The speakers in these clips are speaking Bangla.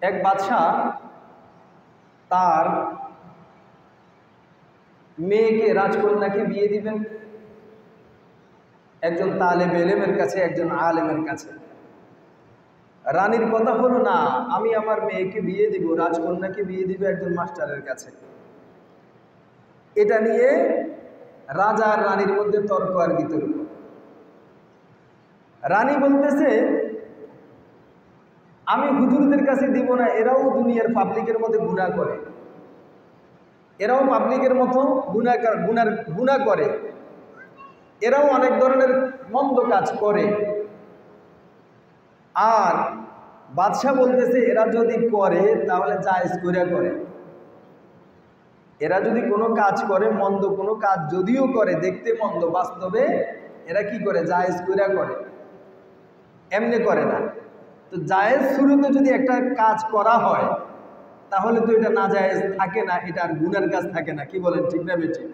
এক বাদশা তার মেয়েকে রাজকন্যাকে বিয়ে দিবেন একজন তালেব এলেমের কাছে, একজন আলেমের কাছে। রানীর কথা হলো, না, আমি আমার মেয়েকে বিয়ে দিব, রাজকন্যাকে বিয়ে দিব একজন মাস্টারের কাছে। এটা নিয়ে রাজা আর রানীর মধ্যে তর্ক আর বিতর্ক। রানী বলতেছে, আমি হুজুরদের কাছে দিব না, এরাও দুনিয়ার পাবলিকের মধ্যে গুনাহ করে, এরাও পাবলিকের মতো গুনাহ করে, এরাও অনেক ধরনের মন্দ কাজ করে। আর বাদশা বলতেছে, এরা যদি করে তাহলে জায়েজ কইরা করে। এরা যদি কোনো কাজ করে, মন্দ কোনো কাজ যদিও করে, দেখতে মন্দ, বাস্তবে এরা কি করে? জায়েজ কইরা করে, এমনি করে না। তো জায়েজ শুরুতে যদি একটা কাজ করা হয় তাহলে তো এটা না জায়েজ থাকে না, এটা আর গুনার কাজ থাকে না। কি বলেন, ঠিক না বেটি?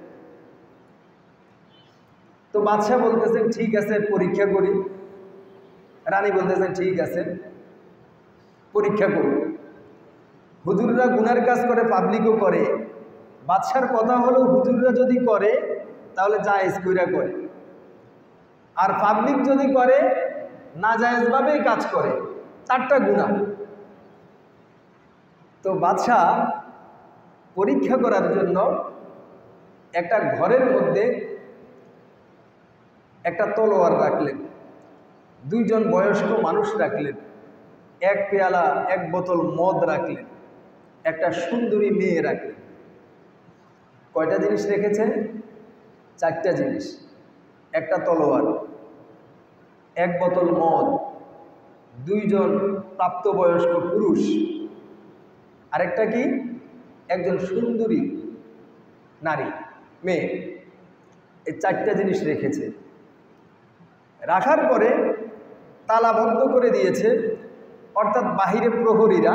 তো বাদশা বলতেছেন, ঠিক আছে, পরীক্ষা করি। রানী বলতেছেন, ঠিক আছে, পরীক্ষা করুন। হুজুররা গুনার কাজ করে, পাবলিকও করে। বাদশার কথা হলো, হুজুররা যদি করে তাহলে জায়েজ কইরা করে, আর পাবলিক যদি করে নাজায়েজভাবেই কাজ করে, চারটা গুনাহ। তো বাদশা পরীক্ষা করার জন্য একটা ঘরের মধ্যে একটা তলোয়ার রাখলেন, দুইজন বয়স্ক মানুষ রাখলেন, এক পেয়ালা, এক বোতল মদ রাখলেন, একটা সুন্দরী মেয়ে রাখলেন। কয়টা জিনিস রেখেছেন? চারটা জিনিস। একটা তলোয়ার, এক বোতল মদ, দুইজন প্রাপ্তবয়স্ক পুরুষ, আরেকটা কি? একজন সুন্দরী নারী, মেয়ে। এই চারটা জিনিস রেখেছে। রাখার পরে তালাবদ্ধ করে দিয়েছে, অর্থাৎ বাহিরে প্রহরীরা।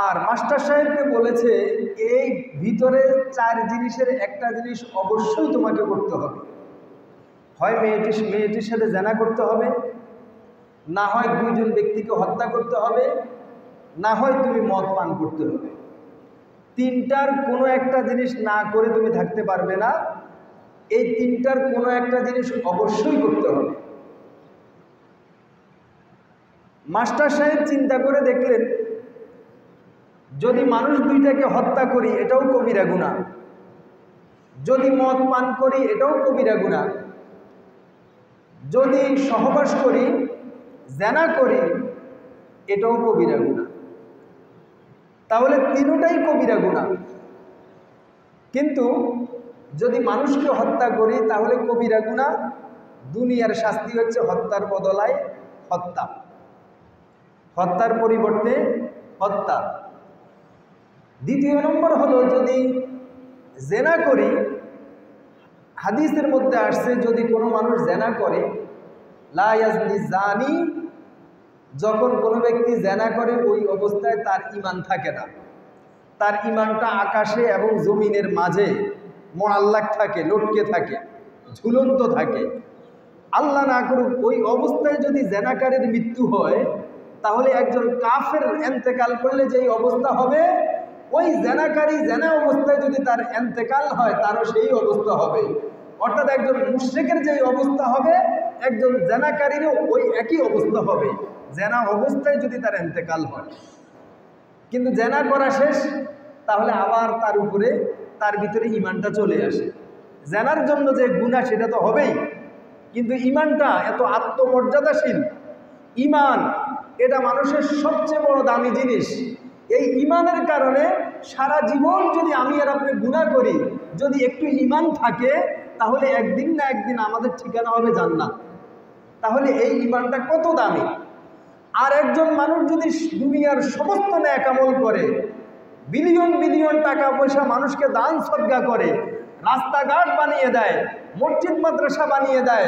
আর মাস্টার সাহেবকে বলেছে, এই ভিতরে চার জিনিসের একটা জিনিস অবশ্যই তোমাকে করতে হবে। হয় মেয়েটির সাথে জেনা করতে হবে, না হয় দুইজন ব্যক্তিকে হত্যা করতে হবে, না হয় তুমি মদ পান করতে হবে। তিনটার কোনো একটা জিনিস না করে তুমি থাকতে পারবে না। এই তিনটার কোনো একটা জিনিস অবশ্যই করতে হবে। মাস্টার সাহেব চিন্তা করে দেখলেন, যদি মানুষ দুইটাকে হত্যা করি এটাও কবিরা গুনাহ, যদি মদ পান করি এটাও কবিরা গুনাহ, যদি সহবাস করি, জেনা করি, এটাও কবিরা গুনাহ। তাহলে তিনটাই কবিরা গুনাহ। কিন্তু যদি মানুষকে হত্যা করি তাহলে কবিরা গুনাহ, দুনিয়ার শাস্তি হচ্ছে হত্যার বদলায় হত্যা, হত্যার পরিবর্তে হত্যা। দ্বিতীয় নম্বর হলো, যদি জেনা করি, হাদিসের মধ্যে আসছে, যদি কোনো মানুষ জেনা করে, লা ইয়াজনি জানি, যখন কোনো ব্যক্তি জেনা করে ওই অবস্থায় তার ঈমান থাকে না, তার ঈমানটা আকাশে এবং জমিনের মাঝে মোয়াল্লাক থাকে, লটকে থাকে, ঝুলন্ত থাকে। আল্লাহ না করুক, ওই অবস্থায় যদি জেনাকারীর মৃত্যু হয় তাহলে একজন কাফের এন্তেকাল করলে যেই অবস্থা হবে, ওই জেনাকারী জেনা অবস্থায় যদি তার এন্তেকাল হয় তারও সেই অবস্থা হবে। অর্থাৎ একজন মুশরিকের যেই অবস্থা হবে, একজন জেনাকারীরও ওই একই অবস্থা হবে, জেনা অবস্থায় যদি তার এন্তেকাল হয়। কিন্তু জেনা করা শেষ, তাহলে আবার তার উপরে, তার ভিতরে ঈমানটা চলে আসে। জেনার জন্য যে গুনাহ সেটা তো হবেই, কিন্তু ঈমানটা এত আত্মমর্যাদাশীল। ঈমান এটা মানুষের সবচেয়ে বড় দামি জিনিস। এই ঈমানের কারণে সারা জীবন যদি আমি আর আপনি গুনাহ করি, যদি একটু ঈমান থাকে, তাহলে একদিন না একদিন আমাদের ঠিকানা হবে জান্নাত। তাহলে এই ঈমানটা কত দামি। আর একজন মানুষ যদি দুনিয়ার সমস্ত নেক আমল করে, বিলিয়ন বিলিয়ন টাকা পয়সা মানুষকে দান সদকা করে, রাস্তাঘাট বানিয়ে দেয়, মসজিদ মাদ্রাসা বানিয়ে দেয়,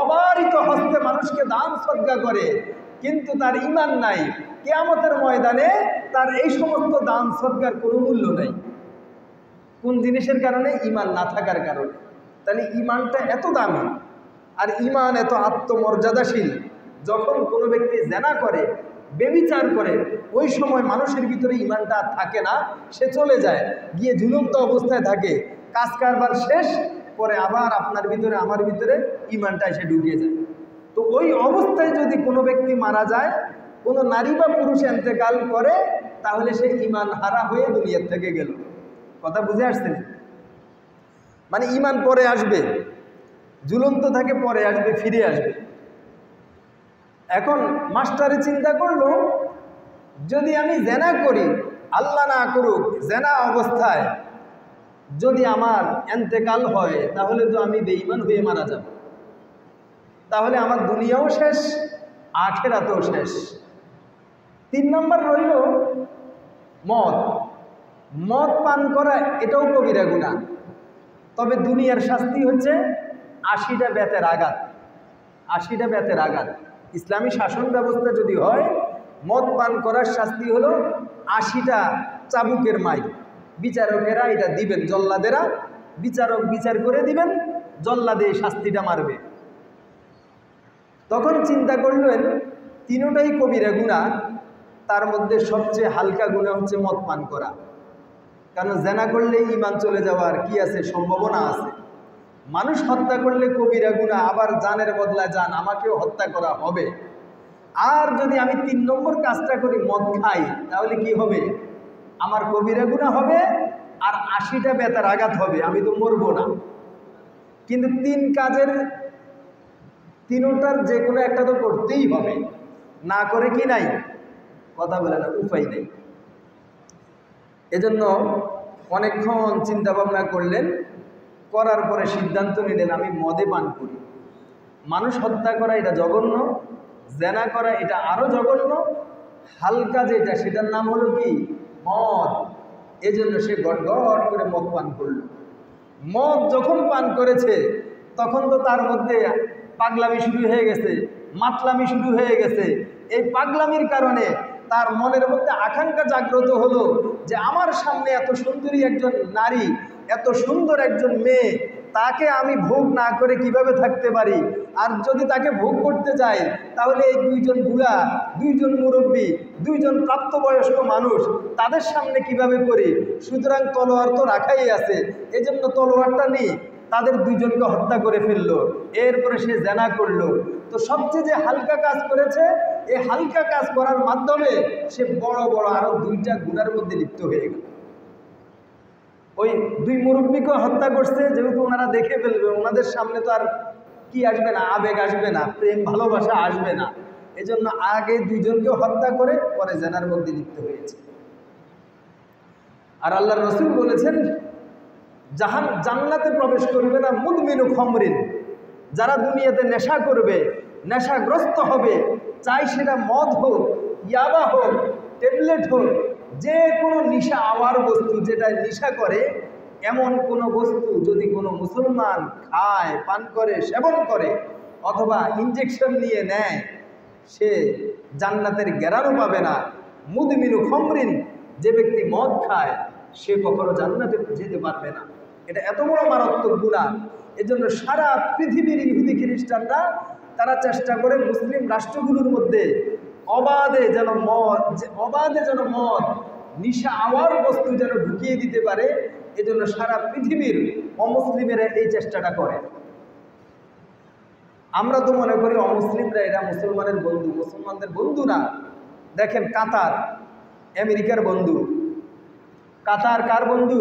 অবারিত হস্তে মানুষকে দান সদকা করে, কিন্তু তার ঈমান নাই, কিয়ামতের ময়দানে তার এই সমস্ত দান সদকার কোনো মূল্য নাই। কোন জিনিসের কারণে? ঈমান না থাকার কারণে। তাহলে ঈমানটা এত দামি, আর ঈমান এত আত্মমর্যাদাশীল। যখন কোনো ব্যক্তি জেনা করে বেবিচার করে, ওই সময় মানুষের ভিতরে ইমানটা থাকে না, সে চলে যায়, গিয়ে ঝুলন্ত অবস্থায় থাকে, কাজ কারবার শেষ, পরে আবার আপনার ভিতরে আমার ভিতরে ইমানটা এসে ঢুকিয়ে যায়। তো ওই অবস্থায় যদি কোনো ব্যক্তি মারা যায়, কোনো নারী বা পুরুষ ইন্তেকাল করে, তাহলে সে ইমান হারা হয়ে দুনিয়ার থেকে গেল। কথা বুঝে আসছে? মানে ইমান পরে আসবে, ঝুলন্ত থাকে পরে আসবে, ফিরে আসবে। এখন মাস্টারে চিন্তা করলো, যদি আমি জেনা করি, আল্লাহ না করুক, জেনা অবস্থায় যদি আমার ইন্তেকাল হয়, তাহলে তো আমি বেঈমান হয়ে মারা যাব, তাহলে আমার দুনিয়াও শেষ, আখিরাতও শেষ। 3 নম্বর রইল মদ। মদ পান করা এটাও কবিরা গুনাহ, তবে দুনিয়ার শাস্তি হচ্ছে 80টা বেতের আঘাত। 80টা বেতের আঘাত। ইসলামী শাসন ব্যবস্থা যদি হয়, মদ পান করার শাস্তি হলো 80টা চাবুকের মাইর। বিচারকেরা এটা দিবেন, জল্লাদেরা, বিচারক বিচার করে দিবেন, জল্লাদে শাস্তিটা মারবে। তখন চিন্তা করলেন, তিনটাই কবিরা গুনাহ, তার মধ্যে সবচেয়ে হালকা গুনাহ হচ্ছে মদ পান করা। কারণ জেনা করলে ঈমান চলে যাওয়ার কি আছে, সম্ভাবনা আছে। মানুষ হত্যা করলে কবিরা গুনাহ, আবার জানের বদলা জান, আমাকেও হত্যা করা হবে। আর যদি আমি 3 নম্বর কাজটা করি, মদ খাই, তাহলে কি হবে, আমার কবিরা গুনাহ হবে আর 80টা বেতার আঘাত হবে, আমি তো মরবো না। কিন্তু 3 কাজের 3টার যে কোনো একটা তো করতেই হবে, না করে কি নাই, কথা বলে না, উপায় নেই। এজন্য অনেকক্ষণ চিন্তা ভাবনা করলেন, করার পরে সিদ্ধান্ত নিলেন আমি মদে পান করি। মানুষ হত্যা করা এটা জঘন্য, জেনা করা এটা আরো জঘন্য, হালকা যেটা সেটার নাম হলো কি, মদ। এজন্য সে গড়গড় করে মদ পান করল। মদ যখন পান করেছে, তখন তো তার মধ্যে পাগলামি শুরু হয়ে গেছে, মাতলামি শুরু হয়ে গেছে। এই পাগলামির কারণে তার মনের মধ্যে আকাঙ্ক্ষা জাগ্রত হলো যে আমার সামনে এত সুন্দরী একজন নারী, এত সুন্দর একজন মেয়ে, তাকে আমি ভোগ না করে কিভাবে থাকতে পারি। আর যদি তাকে ভোগ করতে যাই, তাহলে এই 2 জন বুড়া, 2 জন মুরব্বী, 2 জন প্রাপ্তবয়স্ক মানুষ, তাদের সামনে কিভাবে করি। সুতরাং তলোয়ার তো রাখাই আছে, এজন্য তলোয়ারটা নিয়ে তাদের 2 জনকে হত্যা করে ফেললো। এরপরে সে জেনা করলো। তো সবচেয়ে যে হালকা কাজ করেছে, এই হালকা কাজ করার মাধ্যমে সে বড় বড় আরো 2টা গুনার মধ্যে লিপ্ত হয়ে গেল। ওই 2 মুরব্বীকে হত্যা করছে, যেহেতু ওনারা দেখে ফেলবে, ওনাদের সামনে তো আর কি আসবে না, আবেগ আসবে না, প্রেম ভালোবাসা আসবে না। এজন্য আগে 2 জনকে হত্যা করে পরে জেনার মধ্যে লিপ্ত হয়েছে। আর আল্লাহর রাসূল বলেছেন, জান্নাতে প্রবেশ করবে না মুদমিনু খামরিন, যারা দুনিয়াতে নেশা করবে, নেশাগ্রস্ত হবে, চাই সেটা মদ হোক, ইয়াবা হোক, ট্যাবলেট হোক, যে কোনো নেশা আওয়ার বস্তু, যেটা নেশা করে এমন কোনো বস্তু যদি কোনো মুসলমান খায়, পান করে, সেবন করে অথবা ইনজেকশন নিয়ে নেয়, সে জান্নাতের গ্যারান্টি পাবে না। মুদমিনু খামরিন, যে ব্যক্তি মদ খায় সে কখনো জান্নাতে যেতে পারবে না। এটা এত বড় মারাত্মক গুনাহ। এজন্য সারা পৃথিবীর ইহুদি খ্রিস্টানরা তারা চেষ্টা করে মুসলিম রাষ্ট্রগুলোর মধ্যে অবাধে যেন মদ নিশা আওয়ার বস্তু যেন ঢুকিয়ে দিতে পারে। এজন্য সারা পৃথিবীর অমুসলিমেরা এই চেষ্টাটা করে। আমরা তো মনে করি অমুসলিমরা এরা মুসলমানের বন্ধু, মুসলমানদের বন্ধু না। দেখেন কাতার আমেরিকার বন্ধু, কাতার কার বন্ধু?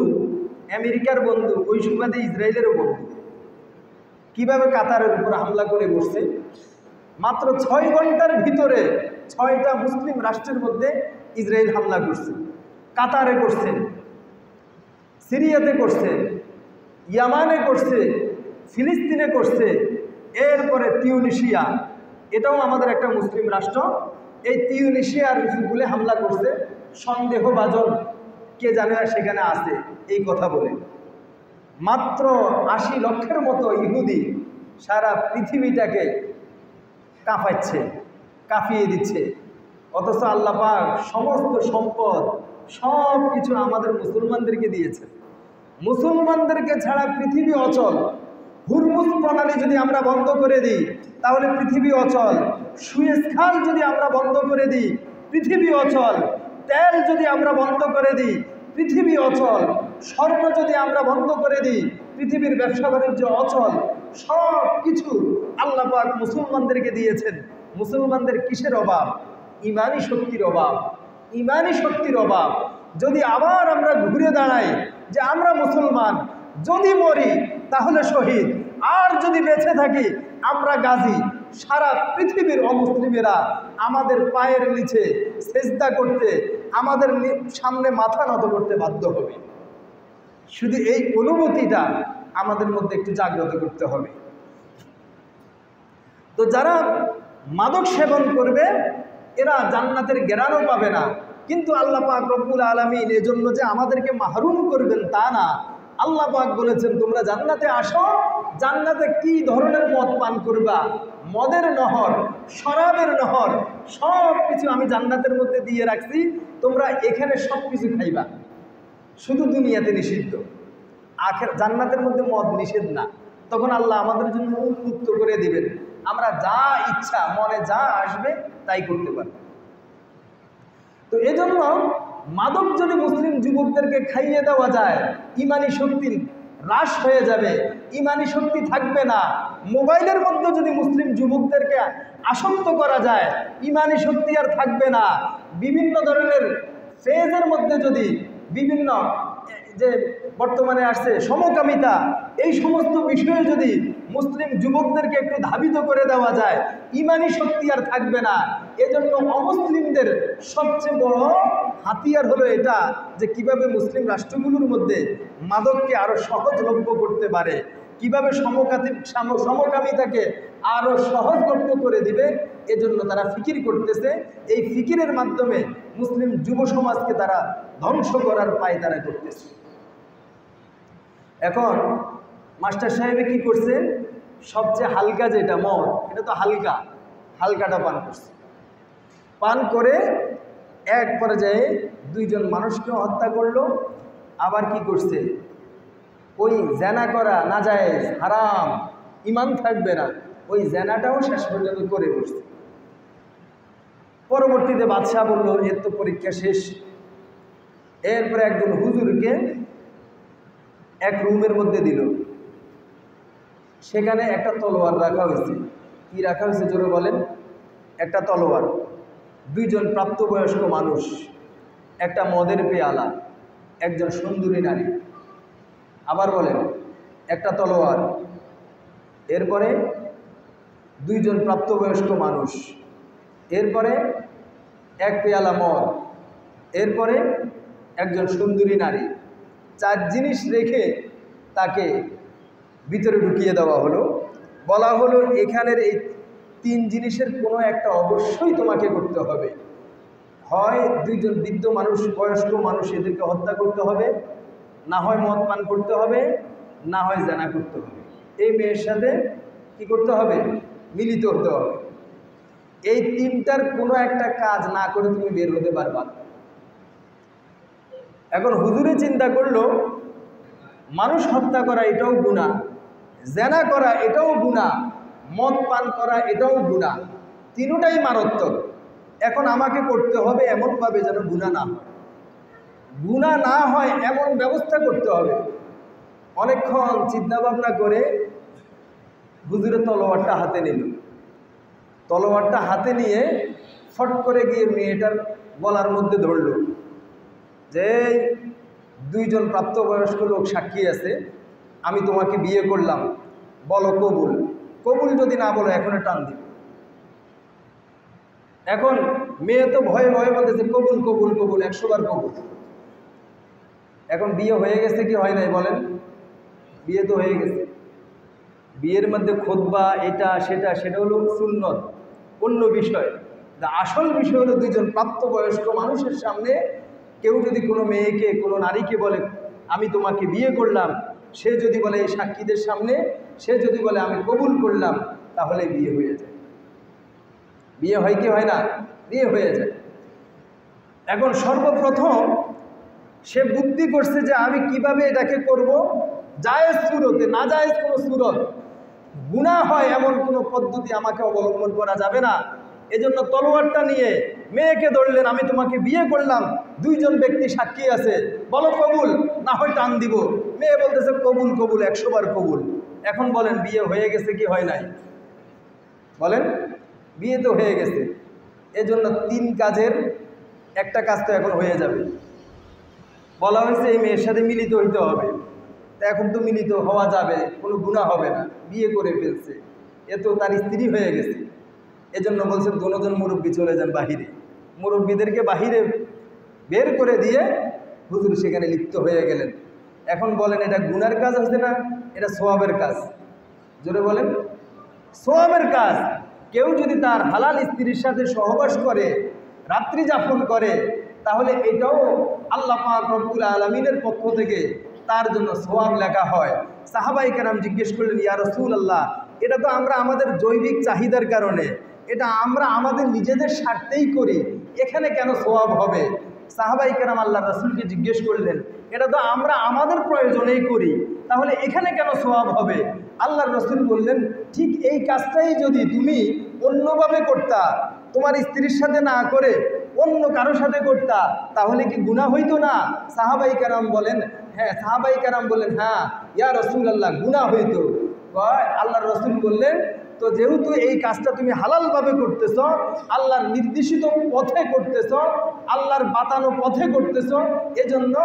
আমেরিকার বন্ধু, ওই সুবাদে ইসরায়েলেরও বন্ধু। কিভাবে কাতারের উপর হামলা করে বসছে, মাত্র 6 ঘন্টার ভিতরে 6টা মুসলিম রাষ্ট্রের মধ্যে ইসরায়েল হামলা করছে। কাতারে করছে, সিরিয়াতে করছে, ইয়ামানে করছে, ফিলিস্তিনে করছে, এরপরে তিউনিশিয়া, এটাও আমাদের একটা মুসলিম রাষ্ট্র। এই তিউনিশিয়ার উপকূলে হামলা করছে। সন্দেহভাজন কে জানে সেখানে আছে এই কথা বলে। মাত্র 80 লক্ষের মতো ইহুদি সারা পৃথিবীটাকে কাঁপাচ্ছে, কাঁপিয়ে দিচ্ছে। অথচ আল্লাহ পাক সমস্ত সম্পদ সব কিছু আমাদের মুসলমানদেরকে দিয়েছে। মুসলমানদেরকে ছাড়া পৃথিবী অচল। হুরমুজ প্রণালী যদি আমরা বন্ধ করে দিই তাহলে পৃথিবী অচল। সুয়েজ খাল যদি আমরা বন্ধ করে দিই পৃথিবী অচল। তেল যদি আমরা বন্ধ করে দিই, পৃথিবী অচল। স্বর্ণ যদি আমরা বন্ধ করে দিই, পৃথিবীর ব্যবসা বাণিজ্য অচল। সব কিছু আল্লাহ পাক মুসলমানদেরকে দিয়েছেন। মুসলমানদের কিসের অভাব? ইমানি শক্তির অভাব। ইমানি শক্তির অভাব। যদি আবার আমরা ঘুরে দাঁড়াই যে আমরা মুসলমান, যদি মরি তাহলে শহীদ, আর যদি বেঁচে থাকি আমরা গাজী, সারা পৃথিবীর অমুসলিমেরা আমাদের পায়ের নিচে সেজদা করতে, আমাদের সামনে মাথা নত করতে বাধ্য হবে। শুধু এই অনুভূতিটা আমাদের মধ্যে একটু জাগ্রত করতে হবে। তো যারা মাদক সেবন করবে এরা জান্নাতের গ্রাণও পাবে না। কিন্তু আল্লাহ পাক রব্বুল আলামিন এজন্য যে আমাদেরকে মাহরুম করবেন তা না। আল্লাহ পাক বলেছেন তোমরা জান্নাতে আসো, জান্নাতে কি ধরনের মদ পান করবা, মদের নহর, শরাবের নহর, সব কিছু আমি জান্নাতের মধ্যে দিয়ে রাখছি, তোমরা এখানে সব কিছু খাইবা। শুধু দুনিয়াতে নিষিদ্ধ, জান্নাতের মধ্যে মদ নিষেধ না। তখন আল্লাহ আমাদের জন্য উন্মুক্ত করে দিবেন, আমরা যা ইচ্ছা মনে যা আসবে তাই করতে পারবো। তো এজন্য মাদক যদি মুসলিম যুবকদেরকে খাইয়ে দেওয়া যায়, ইমানি শক্তি হ্রাস হয়ে যাবে, ইমানি শক্তি থাকবে না। মোবাইলের মধ্যে যদি মুসলিম যুবকদেরকে আসক্ত করা যায়, ইমানি শক্তি আর থাকবে না। বিভিন্ন ধরনের ফেজের মধ্যে যদি বিভিন্ন যে বর্তমানে আসছে সমকামিতা, এই সমস্ত বিষয়ে যদি মুসলিম যুবকদেরকে একটু ধাবিত করে দেওয়া যায়, ইমানি শক্তি আর থাকবে না। এজন্য অমুসলিমদের সবচেয়ে বড় হাতিয়ার হলো এটা যে কিভাবে মুসলিম রাষ্ট্রগুলোর মধ্যে মাদককে আরো সহজলভ্য করতে পারে, কিভাবে সমকামিতাকে আরো সহজলভ্য করে দিবে। এজন্য তারা ফিকির করতেছে। এই ফিকিরের মাধ্যমে মুসলিম যুব সমাজকে তারা ধ্বংস করার পায় তারা করতেছে। এখন মাস্টার সাহেবে কি করছে, সবচেয়ে হালকা যেটা মদ, এটা তো হালকাটা পান করছে। পান করে এক পর্যায়ে দুইজন মানুষকে হত্যা করলো। আবার কি করছে, ওই জেনা করা নাজায়েজ, হারাম, ইমান থাকবে না, ওই জেনাটাও শেষ পর্যন্ত করে বসছে। পরবর্তীতে বাদশাহ বলল এর তো পরীক্ষা শেষ। এরপরে একজন হুজুরকে এক রুমের মধ্যে দিল, সেখানে একটা তলোয়ার রাখা হয়েছে। কি রাখা হয়েছে জোরে বলেন? একটা তলোয়ার। দুইজন প্রাপ্তবয়স্ক মানুষ, একটা মদের পেয়ালা, একজন সুন্দরী নারী। আবার বলেন, একটা তলোয়ার, এরপরে দুইজন প্রাপ্তবয়স্ক মানুষ, এরপরে এক পেয়ালা মদ, এরপরে একজন সুন্দরী নারী। চার জিনিস রেখে তাকে ভিতরে ঢুকিয়ে দেওয়া হলো। বলা হলো এখানের এই তিন জিনিসের কোনো একটা অবশ্যই তোমাকে করতে হবে। হয় দুইজন বৃদ্ধ মানুষ, বয়স্ক মানুষ, এদেরকে হত্যা করতে হবে, না হয় মদ পান করতে হবে, না হয় জানা করতে হবে। এই মেয়ের সাথে কি করতে হবে? মিলিত হতে হবে। এই তিনটার কোনো একটা কাজ না করে তুমি বের হতে পারবা। এখন হুজুরে চিন্তা করলো মানুষ হত্যা করা এটাও গুনাহ, জেনা করা এটাও গুনাহ, মদ পান করা এটাও গুনাহ, তিনটাই মারাত্মক। এখন আমাকে করতে হবে এমনভাবে যেন গুনাহ না হয়, গুনাহ না হয় এমন ব্যবস্থা করতে হবে। অনেকক্ষণ চিন্তা ভাবনা করে হুজুরে তলোয়ারটা হাতে নিল। তলোয়ারটা হাতে নিয়ে ফট করে গিয়ে মেয়েটার গলার মধ্যে ধরল যে দুইজন প্রাপ্তবয়স্ক লোক সাক্ষী আছে, আমি তোমাকে বিয়ে করলাম, বলো কবুল। কবুল যদি না বলো এখনো টান দিব। এখন মেয়ে তো ভয়ে ভয়ে বলতেছে কবুল কবুল কবুল, 100 বার কবুল। এখন বিয়ে হয়ে গেছে কি হয় নাই বলেন? বিয়ে তো হয়ে গেছে। বিয়ের মধ্যে খুতবা এটা সেটা, সেটা হলো সুন্নত, অন্য বিষয়। আসল বিষয় হলো দুইজন প্রাপ্তবয়স্ক মানুষের সামনে কেউ যদি কোনো মেয়েকে, কোনো নারীকে বলে আমি তোমাকে বিয়ে করলাম, সে যদি বলে এই সাক্ষীদের সামনে, সে যদি বলে আমি কবুল করলাম, তাহলে বিয়ে হয়ে যায়। বিয়ে হয় কি হয় না? বিয়ে হয়ে যায়। এখন সর্বপ্রথম সে বুদ্ধি করছে যে আমি কিভাবে এটাকে করব, জায়েজ সুরতে, না জায়েজ কোনো সুরত, গুনাহ হয় এমন কোনো পদ্ধতি আমাকে অবলম্বন করা যাবে না। এজন্য তলোয়ারটা নিয়ে মেয়েকে ধরলেন, আমি তোমাকে বিয়ে করলাম, দুইজন ব্যক্তি সাক্ষী আছে, বলো কবুল না হয় টান দিব। মেয়ে বলতেছে কবুল কবুল, 100 বার কবুল। এখন বলেন বিয়ে হয়ে গেছে কি হয় নাই? বলেন, বিয়ে তো হয়ে গেছে। এজন্য 3 কাজের একটা কাজ তো এখন হয়ে যাবে। বলা হয়েছে এই মেয়ের সাথে মিলিত হইতে হবে, তা এখন তো মিলিত হওয়া যাবে, কোনো গুনাহ হবে না, বিয়ে করে ফেলছে, এ তো তার স্ত্রী হয়ে গেছে। এজন্য বলছেন দুজন মুরব্বী চলে যান বাহিরে। মুরব্বীদেরকে বাহিরে বের করে দিয়ে হুজুর সেখানে লিপ্ত হয়ে গেলেন। এখন বলেন এটা গুনার কাজ হচ্ছে না এটা সওয়াবের কাজ? জোরে বলেন, সওয়াবের কাজ। কেউ যদি তার হালাল স্ত্রীর সাথে সহবাস করে, রাত্রি যাপন করে, তাহলে এটাও আল্লাহ পাক রব্বুল আলামিনের পক্ষ থেকে তার জন্য সওয়াব লেখা হয়। সাহাবায়ে কেরাম জিজ্ঞেস করলেন, ইয়া রাসূলুল্লাহ, এটা তো আমরা আমাদের জৈবিক চাহিদার কারণে, এটা আমরা আমাদের নিজেদের স্বার্থেই করি, এখানে কেন সওয়াব হবে? সাহাবায়ে কেরাম আল্লাহ রাসূলকে জিজ্ঞেস করলেন, এটা তো আমরা আমাদের প্রয়োজনেই করি, তাহলে এখানে কেন সওয়াব হবে? আল্লাহর রাসূল বললেন, ঠিক এই কাজটাই যদি তুমি অন্যভাবে করতা, তোমার স্ত্রীর সাথে না করে অন্য কারোর সাথে করতা, তাহলে কি গুনাহ হইতো না? সাহাবায়ে কেরাম বলেন হ্যাঁ। সাহাবায়ে কেরাম বললেন, হ্যাঁ ইয়া রাসূলুল্লাহ, গুনাহ হইতো। আল্লাহর রাসূল বললেন, তো যেহেতু এই কাজটা তুমি হালালভাবে করতেছ, আল্লাহর নির্দেশিত পথে করতেছ, আল্লাহর বাতানো পথে করতেছ, এজন্য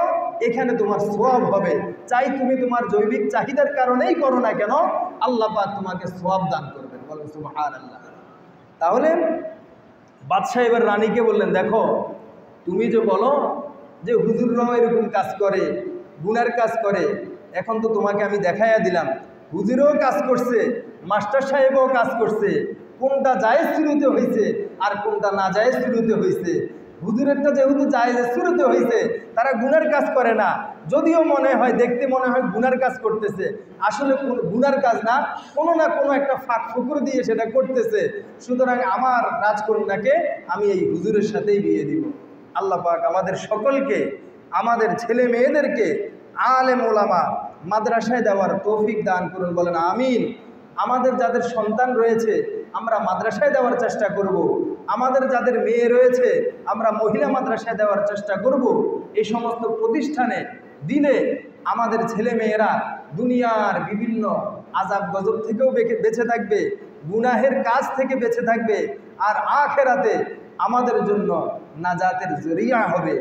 এখানে তোমার সওয়াব হবে। চাই তুমি তোমার জৈবিক চাহিদার কারণেই করো না কেন, আল্লাহ পাক তোমাকে সওয়াব দান করবেন। বলেন সুবহানাল্লাহ। তাহলে বাদশাহ এবার রানীকে বললেন, দেখো তুমি যে বলো যে হুজুররাও এরকম কাজ করে, গুনার কাজ করে, এখন তো তোমাকে আমি দেখাইয়া দিলাম হুজুরও কাজ করছে, মাস্টার সাহেবও কাজ করছে, কোনটা জায়েজ শুরুতে হয়েছে আর কোনটা না জায়েজ শুরুতে হয়েছে। হুজুরেরটা যেহেতু জায়েজ শুরুতে হয়েছে, তারা গুনার কাজ করে না, যদিও মনে হয় দেখতে মনে হয় গুনার কাজ করতেছে, আসলে গুনার কাজ না, কোনো না কোনো একটা ফাঁক ফুকুর দিয়ে সেটা করতেছে। সুতরাং আমার রাজকন্যাকে আমি এই হুজুরের সাথেই বিয়ে দিব। আল্লাহ পাক আমাদের সকলকে, আমাদের ছেলে মেয়েদেরকে আলেম ওলামা মাদ্রাসায় দেওয়ার তৌফিক দান করুন। বলেন আমিন। আমাদের যাদের সন্তান রয়েছে আমরা মাদ্রাসায় দেওয়ার চেষ্টা করব। আমাদের যাদের মেয়ে রয়েছে আমরা মহিলা মাদ্রাসায় দেওয়ার চেষ্টা করব। এই সমস্ত প্রতিষ্ঠানে দিলে আমাদের ছেলে মেয়েরা দুনিয়ার বিভিন্ন আযাব গজব থেকেও বেঁচে থাকবে, গুনাহের কাজ থেকে বেঁচে থাকবে, আর আখিরাতে আমাদের জন্য নাজাতের জরিয়া হবে।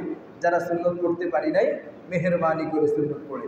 যারা সুন্নত করতে পারি নাই, মেহেরবানি করে সুন্নত পড়ে।